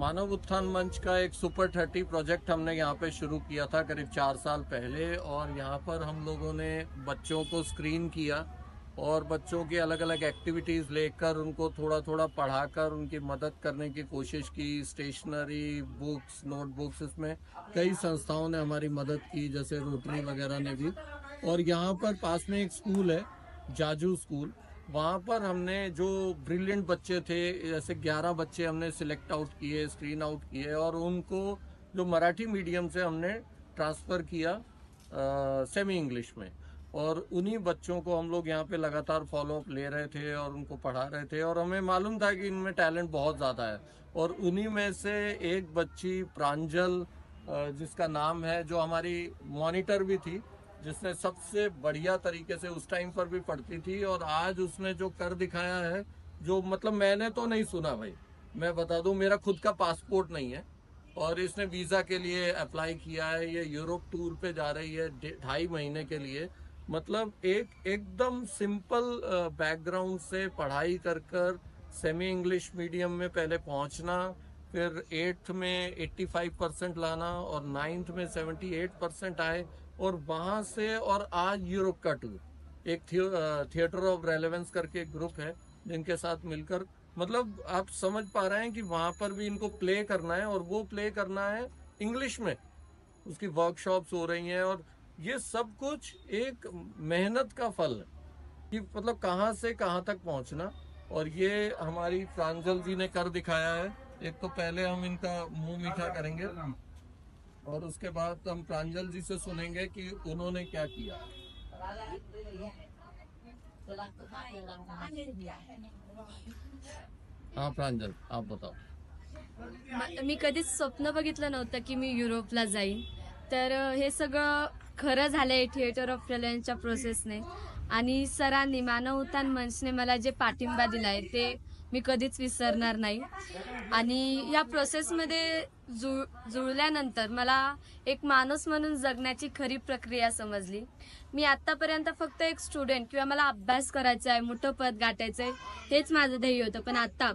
मानव उत्थान मंच का एक सुपर 30 प्रोजेक्ट हमने यहाँ पे शुरू किया था करीब 4 साल पहले। और यहाँ पर हम लोगों ने बच्चों को स्क्रीन किया और बच्चों की अलग अलग एक्टिविटीज़ लेकर उनको थोड़ा थोड़ा पढ़ाकर उनकी मदद करने की कोशिश की। स्टेशनरी, बुक्स, नोटबुक्स, इसमें कई संस्थाओं ने हमारी मदद की, जैसे रोटरी वगैरह ने भी। और यहाँ पर पास में एक स्कूल है, जाजू स्कूल। वहाँ पर हमने जो ब्रिलियंट बच्चे थे, जैसे 11 बच्चे हमने सिलेक्ट आउट किए, स्क्रीन आउट किए, और उनको जो मराठी मीडियम से हमने ट्रांसफ़र किया सेमी इंग्लिश में। और उन्हीं बच्चों को हम लोग यहाँ पे लगातार फॉलोअप ले रहे थे और उनको पढ़ा रहे थे, और हमें मालूम था कि इनमें टैलेंट बहुत ज़्यादा है। और उन्हीं में से एक बच्ची प्रांजल, जिसका नाम है, जो हमारी मॉनिटर भी थी, जिसने सबसे बढ़िया तरीके से उस टाइम पर भी पढ़ती थी, और आज उसने जो कर दिखाया है, जो मतलब मैंने तो नहीं सुना भाई। मैं बता दूं, मेरा खुद का पासपोर्ट नहीं है और इसने वीज़ा के लिए अप्लाई किया है। ये यूरोप टूर पे जा रही है 2.5 महीने के लिए। मतलब एक एकदम सिंपल बैकग्राउंड से पढ़ाई कर कर सेमी इंग्लिश मीडियम में पहले पहुंचना, फिर 8th में 85% लाना और 9th में 78% आए, और वहाँ से और आज यूरोप का टूर। एक थिएटर ऑफ रेलेवेंस करके एक ग्रुप है जिनके साथ मिलकर, मतलब आप समझ पा रहे हैं कि वहाँ पर भी इनको प्ले करना है, और वो प्ले करना है इंग्लिश में। उसकी वर्कशॉप्स हो रही हैं, और ये सब कुछ एक मेहनत का फल है कि मतलब कहाँ से कहाँ तक पहुँचना। और ये हमारी प्रांजल जी ने कर दिखाया है। एक तो पहले हम इनका मुंह मीठा करेंगे और उसके बाद हम प्रांजल जी से सुनेंगे कि उन्होंने क्या किया। हाँ प्रांजल, आप बताओ। मी कधीच स्वप्न बघितलं नव्हतं की मी युरोपला जाईन. तर हे सगळं खरं झालंय थिएटर ऑफ रेलेव्हन्सच्या प्रोसेसने. आणि सरांनी मानव उत्थान मंचने मला जे पाठिंबा दिलाय ते मी कधीच विसरणार नाही. आणि या प्रोसेसमध्ये जुळल्यानंतर मला एक माणूस म्हणून जगण्याची खरी प्रक्रिया समजली. मी आतापर्यंत फक्त एक स्टुडंट किंवा मला अभ्यास करायचा आहे, मोठं पद गाठायचंय, हेच माझं ध्येय होतं. पण आता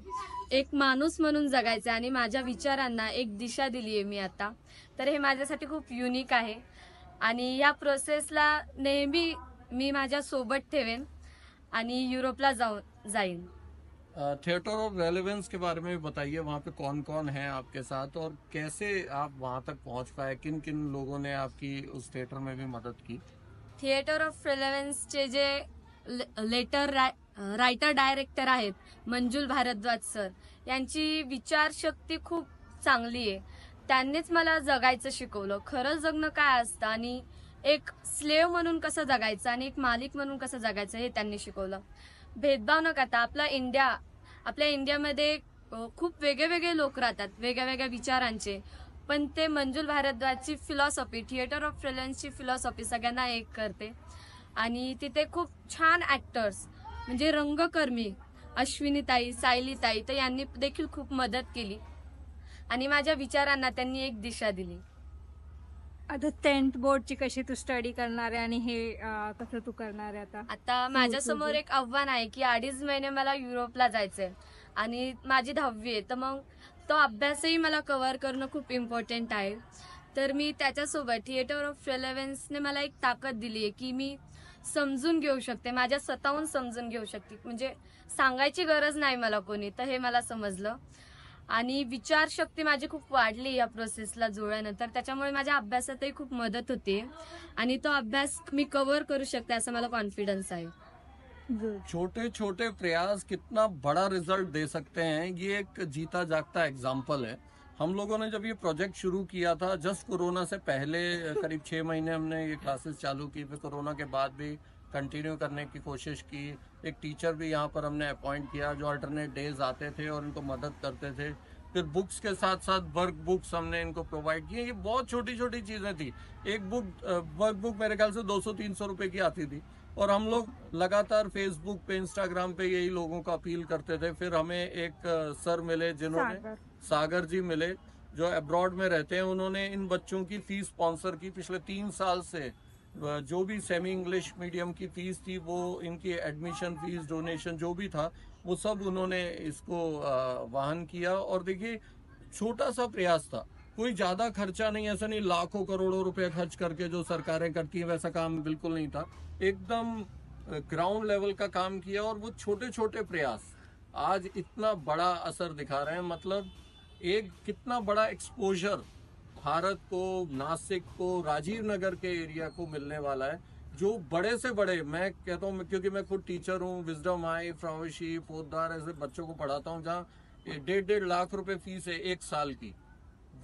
एक माणूस म्हणून जगायचं आणि माझ्या विचारांना एक दिशा दिली आहे मी आता. तर हे माझ्यासाठी खूप युनिक आहे आणि या प्रोसेसला नेहमी मी माझ्या सोबत ठेवेन आणि युरोपला जाईन. थिएटर ऑफ रेलेवेंस के बारे में भी बताइए, वहाँ पे कौन कौन है आपके साथ और कैसे आप वहाँ तक पहुँच पाए, किन किन लोगों ने आपकी उस थिएटर में भी मदद की। थिएटर ऑफ रेलेव्हन्सचे जे रायटर डायरेक्टर आहेत मंजुल भारद्वाज सर, यांची विचारशक्ती खूप चांगली आहे. त्यांनीच मला जगायचं शिकवलं, खरं जगणं काय असतं आणि एक स्लेव म्हणून कसं जगायचं आणि एक मालिक म्हणून कसं जगायचं हे त्यांनी शिकवलं. भेदभाव न करता आपल्या इंडियामध्ये खूप वेगळे लोक राहतात, वेगळ्या विचारांचे. पण ते मंजुल भारद्वाजची फिलॉसॉफी, थिएटर ऑफ रेलेव्हन्सची फिलॉसॉफी सगळ्यांना एक करते. आणि तिथे खूप छान ॲक्टर्स म्हणजे रंगकर्मी अश्विनीताई, सायलीताई, तर यांनी देखील खूप मदत केली आणि माझ्या विचारांना त्यांनी एक दिशा दिली. आता 10th बोर्डची कशी तू स्टडी करणार आहे आणि हे कसं तू करणार आहे आता माझ्यासमोर एक आव्हान आहे की 2.5 महिने मला युरोपला जायचंय आणि माझी 10वी आहे. तर मग तो अभ्यासही मला कव्हर करणं खूप इम्पॉर्टंट आहे. तर मी त्याच्यासोबत थिएटर ऑफ रेलेव्हन्सने मला एक ताकद दिली आहे की मी समजून घेऊ शकते, माझ्या स्वतःहून समजून घेऊ शकते. म्हणजे सांगायची गरज नाही मला कोणी, तर हे मला समजलं. आणि विचारशक्ती माझी खूप वाढली या प्रोसेसला जुळल्यानंतर. त्याच्यामुळे माझ्या अभ्यासातही खूप मदत होते आणि तो अभ्यास मी कव्हर करू शकते असं मला कॉन्फिडन्स आहे. छोटे छोटे प्रयास कितना बड़ा रिजल्ट दे सकते हैं, ये एक जीता जागता एग्जाम्पल है। हम लोगों ने जब ये प्रोजेक्ट शुरू किया था, जस्ट कोरोना से पहले करीब 6 महीने हमने ये क्लासेस चालू की, फिर कोरोना के बाद भी कंटिन्यू करने की कोशिश की। एक टीचर भी यहाँ पर हमने अपॉइंट किया जो अल्टरनेट डेज आते थे और इनको मदद करते थे। फिर बुक्स के साथ साथ वर्क बुक्स हमने इनको प्रोवाइड किए। ये बहुत छोटी छोटी चीज़ें थी। एक वर्क बुक मेरे ख्याल से 200-300 रुपए की आती थी, और हम लोग लगातार फेसबुक पे, इंस्टाग्राम पे यही लोगों को अपील करते थे। फिर हमें एक सर मिले जिन्होंने, सागर जी मिले, जो अब्रॉड में रहते हैं। उन्होंने इन बच्चों की फीस स्पॉन्सर की पिछले 3 साल से। जो भी सेमी इंग्लिश मीडियम की फीस थी, वो इनकी एडमिशन फीस, डोनेशन जो भी था, वो सब उन्होंने इसको वहन किया। और देखिए, छोटा सा प्रयास था, कोई ज्यादा खर्चा नहीं, ऐसा नहीं लाखों करोड़ों रुपए खर्च करके जो सरकारें करती हैं वैसा काम बिल्कुल नहीं था। एकदम ग्राउंड लेवल का काम किया, और वो छोटे छोटे प्रयास आज इतना बड़ा असर दिखा रहे हैं। मतलब एक कितना बड़ा एक्सपोजर भारत को, नासिक को, राजीव नगर के एरिया को मिलने वाला है, जो बड़े से बड़े, मैं कहता हूँ क्योंकि मैं खुद टीचर हूँ, विजडम हाई, फ्राउशी, पोद्दार ऐसे बच्चों को पढ़ाता हूँ जहाँ 1.5 लाख रुपए फीस है एक साल की।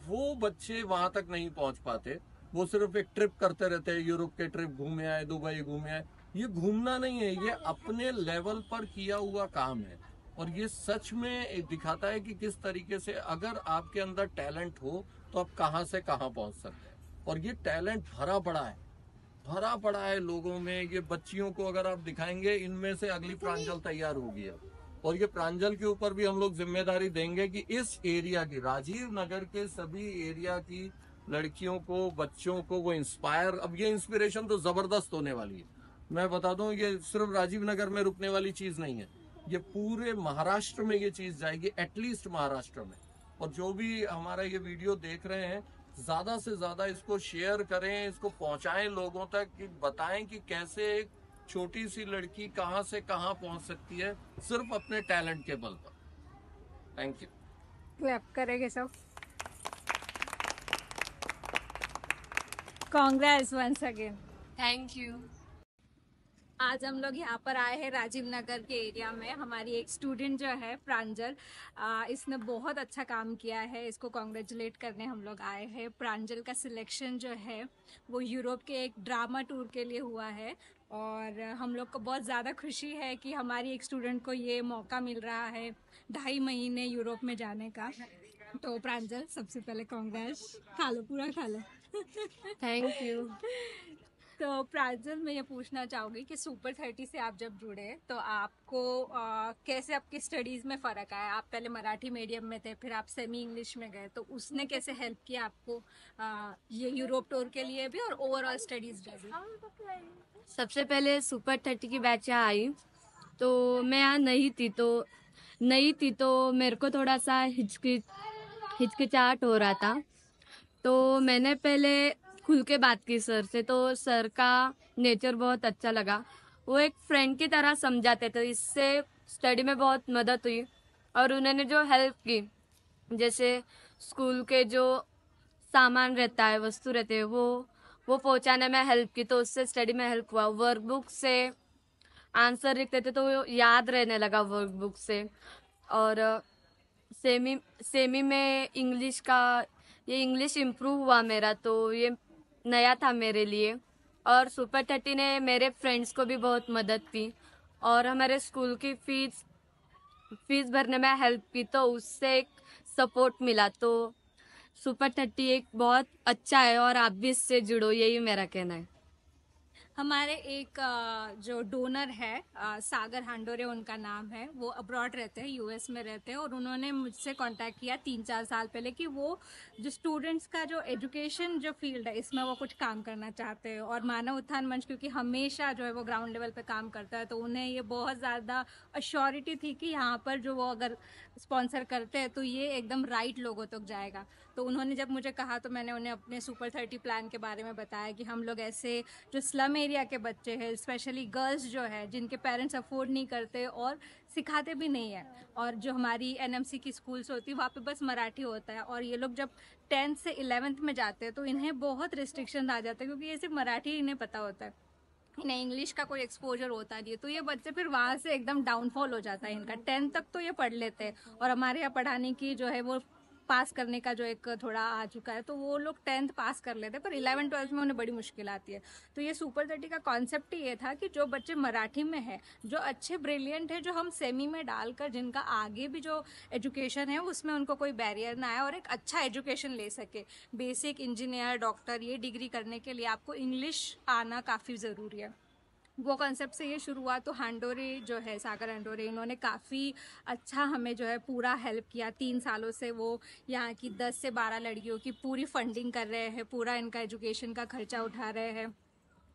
वो बच्चे वहां तक नहीं पहुंच पाते, वो सिर्फ एक ट्रिप करते रहते हैं, यूरोप के ट्रिप घूमे आए, दुबई घूमे आए। ये घूमना नहीं है, ये अपने लेवल पर किया हुआ काम है। और ये सच में एक दिखाता है कि किस तरीके से अगर आपके अंदर टैलेंट हो तो आप कहां से कहां पहुंच सकते हैं। और ये टैलेंट भरा पड़ा है, भरा पड़ा है लोगों में। ये बच्चियों को अगर आप दिखाएंगे, इनमें से अगली प्रांजल तैयार होगी अब। और ये प्रांजल के ऊपर भी हम लोग जिम्मेदारी देंगे कि इस एरिया की, राजीव नगर के सभी एरिया की लड़कियों को, बच्चों को वो इंस्पायर, अब ये इंस्पिरेशन तो जबरदस्त होने वाली है। मैं बता दूं, ये सिर्फ राजीव नगर में रुकने वाली चीज नहीं है, ये पूरे महाराष्ट्र में ये चीज जाएगी, एटलीस्ट महाराष्ट्र में। और जो भी हमारा ये वीडियो देख रहे हैं, ज्यादा से ज्यादा इसको शेयर करें, इसको पहुंचाएं लोगों तक, कि बताएं कि कैसे एक छोटी सी लड़की कहां से कहां पहुंच सकती है सिर्फ अपने टैलेंट के बल पर। Thank you. क्लैप करेंगे सब। Congress once again. Thank you. आज हम लोग यहाँ पर आए हैं राजीव नगर के एरिया में। हमारी एक स्टूडेंट जो है प्रांजल, इसने बहुत अच्छा काम किया है, इसको कॉन्ग्रेचुलेट करने हम लोग आए हैं। प्रांजल का सिलेक्शन जो है वो यूरोप के एक ड्रामा टूर के लिए हुआ है, और हम लोग को बहुत ज़्यादा खुशी है कि हमारी एक स्टूडेंट को ये मौका मिल रहा है 2.5 महीने यूरोप में जाने का। तो प्रांजल, सबसे पहले कांग्रेस। खा लो, पूरा खा लो। Thank you. तो प्रांजल, मैं ये पूछना चाहूँगी कि सुपर 30 से आप जब जुड़े तो आपको कैसे आपकी स्टडीज़ में फ़र्क आया? आप पहले मराठी मीडियम में थे, फिर आप सेमी इंग्लिश में गए, तो उसने कैसे हेल्प किया आपको ये यूरोप टूर के लिए भी और ओवरऑल स्टडीज़ में भी? सबसे पहले सुपर 30 की बैच यहाँ आई, तो मैं यहाँ नई थी तो मेरे को थोड़ा सा हिचकिचाहट हो रहा था। तो मैंने पहले खुल के बात की सर से, तो सर का नेचर बहुत अच्छा लगा। वो एक फ्रेंड की तरह समझाते थे, इससे स्टडी में बहुत मदद हुई। और उन्होंने जो हेल्प की, जैसे स्कूल के जो सामान रहता है, वस्तु रहते हैं, वो पहुंचाने में हेल्प की, तो उससे स्टडी में हेल्प हुआ। वर्कबुक से आंसर लिखते थे तो वो याद रहने लगा वर्कबुक से। और सेमी में इंग्लिश इम्प्रूव हुआ मेरा, तो ये नया था मेरे लिए। और सुपर 30 ने मेरे फ्रेंड्स को भी बहुत मदद की, और हमारे स्कूल की फीस भरने में हेल्प की, तो उससे एक सपोर्ट मिला। तो सुपर 30 एक बहुत अच्छा है, और आप भी इससे जुड़ो, यही मेरा कहना है। हमारे एक जो डोनर है, सागर हांडोरे उनका नाम है, वो अब्रॉड रहते हैं, यूएस में रहते हैं, और उन्होंने मुझसे कांटेक्ट किया 3-4 साल पहले कि वो जो स्टूडेंट्स का जो एजुकेशन जो फील्ड है, इसमें वो कुछ काम करना चाहते हैं। और मानव उत्थान मंच क्योंकि हमेशा जो है वो ग्राउंड लेवल पे काम करता है, तो उन्हें ये बहुत ज़्यादा अश्योरिटी थी कि यहाँ पर जो वो अगर स्पॉन्सर करते हैं तो ये एकदम राइट लोगों तक जाएगा। तो उन्होंने जब मुझे कहा तो मैंने उन्हें अपने सुपर 30 प्लान के बारे में बताया कि हम लोग ऐसे जो स्लम एरिया के बच्चे हैं, स्पेशली गर्ल्स जो है, जिनके पेरेंट्स अफोर्ड नहीं करते और सिखाते भी नहीं है, और जो हमारी एनएमसी की स्कूल्स होती है वहाँ पे बस मराठी होता है, और ये लोग जब 10th से 11th में जाते हैं तो इन्हें बहुत रिस्ट्रिक्शन आ जाता है, क्योंकि ये सिर्फ मराठी इन्हें पता होता है, इन्हें इंग्लिश का कोई एक्सपोजर होता नहीं है। तो ये बच्चे फिर वहाँ से एकदम डाउनफॉल हो जाता है इनका। 10th तक तो ये पढ़ लेते हैं, और हमारे यहाँ पढ़ाने की जो है वो पास करने का जो एक थोड़ा आ चुका है, तो वो लोग 10th पास कर लेते हैं, पर 11th-12th में उन्हें बड़ी मुश्किल आती है। तो ये सुपर 30 का कॉन्सेप्ट ही ये था कि जो बच्चे मराठी में है, जो अच्छे ब्रिलियंट है, जो हम सेमी में डालकर जिनका आगे भी जो एजुकेशन है उसमें उनको कोई बैरियर ना आए और एक अच्छा एजुकेशन ले सके। बेसिक इंजीनियर, डॉक्टर, ये डिग्री करने के लिए आपको इंग्लिश आना काफ़ी ज़रूरी है। वो कॉन्सेप्ट से ये शुरू हुआ। तो हांडोरे जो है, सागर हांडोरे, इन्होंने काफ़ी अच्छा हमें जो है पूरा हेल्प किया। 3 सालों से वो यहाँ की 10 से 12 लड़कियों की पूरी फंडिंग कर रहे हैं, पूरा इनका एजुकेशन का खर्चा उठा रहे हैं।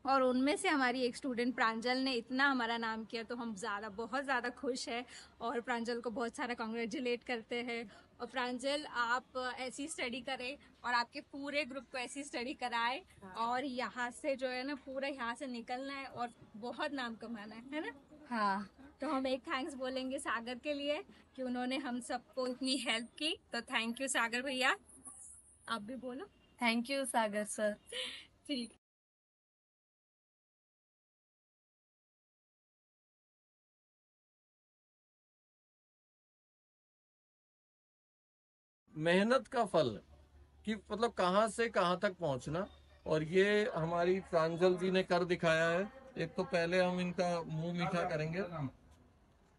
और उनमें से हमारी एक स्टूडेंट प्रांजल ने इतना हमारा नाम किया, तो हम बहुत ज़्यादा खुश हैं और प्रांजल को बहुत सारा कॉन्ग्रेचुलेट करते हैं। और प्रांजल, आप ऐसी स्टडी करें और आपके पूरे ग्रुप को ऐसी स्टडी कराएं और यहाँ से जो है ना, पूरा यहाँ से निकलना है और बहुत नाम कमाना है ना। हाँ, तो हम एक थैंक्स बोलेंगे सागर के लिए कि उन्होंने हम सबको इतनी हेल्प की। तो थैंक यू सागर भैया, आप भी बोलो। Thank you Sagar sir. ठीक। मेहनत का फल कि मतलब कहाँ से कहाँ तक पहुंचना, और ये हमारी प्रांजल जी ने कर दिखाया है। एक तो पहले हम इनका मुंह मीठा करेंगे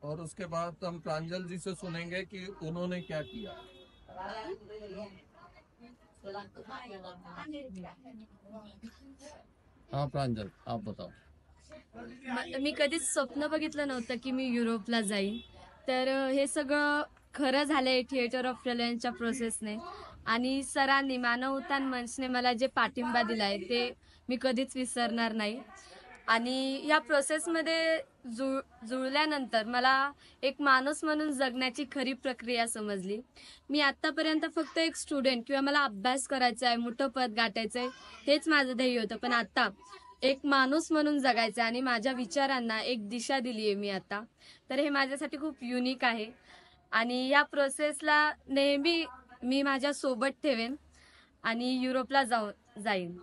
और उसके बाद हम प्रांजल जी से सुनेंगे कि उन्होंने क्या किया। हाँ प्रांजल, आप बताओ। मी कधीच स्वप्न बघितलं नव्हतं की मी युरोपला जाईन. तर हे सगळं खरं झालंय थिएटर ऑफ ब्रिलियन्सच्या प्रोसेसने. आणि सरांनी, मानवतान मंचने मला जे पाठिंबा दिलाय ते मी कधीच विसरणार नाही. आणि या प्रोसेसमध्ये जुळल्यानंतर मला एक माणूस म्हणून जगण्याची खरी प्रक्रिया समजली. मी आत्तापर्यंत फक्त एक स्टुडंट किंवा मला अभ्यास करायचा आहे, मोठं पद गाठायचं आहे, हेच माझं ध्येय होतं. पण आता एक माणूस म्हणून जगायचं आणि माझ्या विचारांना एक दिशा दिली आहे मी आता. तर हे माझ्यासाठी खूप युनिक आहे आणि या प्रोसेसला नेहमी मी माझ्या सोबत ठेवेन आणि युरोपला जाईन.